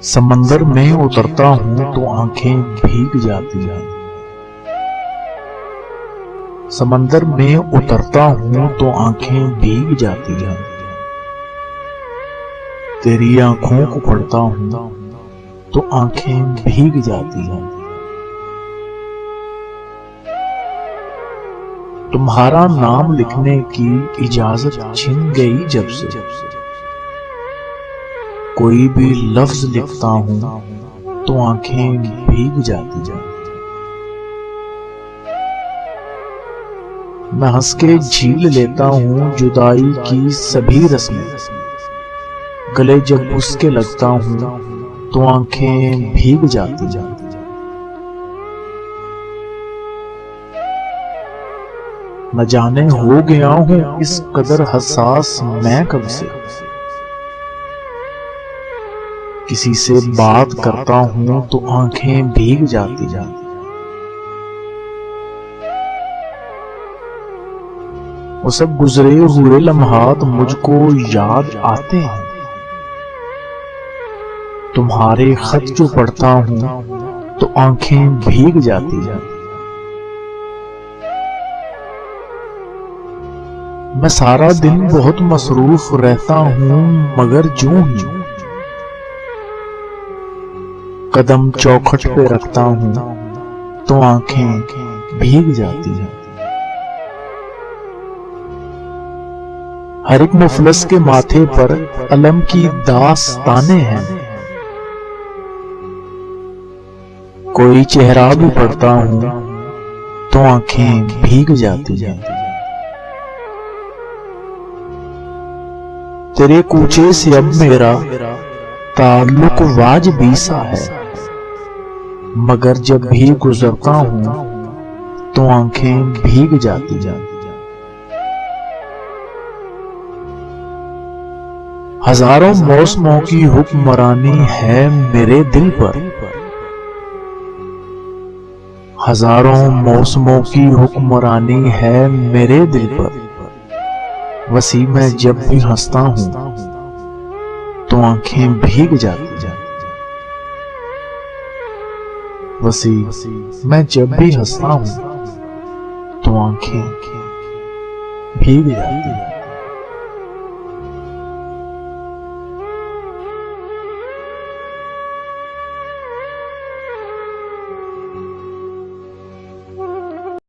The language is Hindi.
समंदर में उतरता हूं तो आंखें भीग जाती हैं। समंदर में उतरता हूं तो आंखें भीग जाती हैं। तेरी आंखों को पढ़ता हूं तो आंखें भीग जाती हैं। तुम्हारा नाम लिखने की इजाजत छिन गई जब से। कोई भी लफ्ज लिखता हूं तो आंखें भीग जाती हैं। मैं हंस के झील लेता हूं जुदाई की सभी रस्में। गले जब उसके लगता हूं तो आंखें भीग जाती हैं। न जाने हो गया हूं इस कदर हसास मैं कब से। किसी से बात करता हूं तो आंखें भीग जाती हैं। वो सब गुजरे हुए लम्हात मुझको याद आते हैं। तुम्हारे खत जो पढ़ता हूं तो आंखें भीग जाती हैं। मैं सारा दिन बहुत मसरूफ रहता हूं मगर जो ही कदम चौखट पे रखता हूं तो आंखें भीग जाती हैं। हर एक मुफलस के माथे पर अलम की दास्ताने हैं। कोई चेहरा भी पढ़ता हूं तो आंखें भीग जाती हैं। तेरे कूचे से अब मेरा ताल्लुक वाजिबी सा है, मगर जब भी गुजरता हूं तो आंखें भीग जाती हैं। हजारों मौसमों की हुक्मरानी है मेरे दिल पर। हजारों मौसमों की हुक्मरानी है मेरे दिल पर। वसी मैं जब भी हंसता हूं तो आंखें भीग जाती हैं। वसी मैं जब भी हंसता हूं तो आंखें भीग जाती हैं।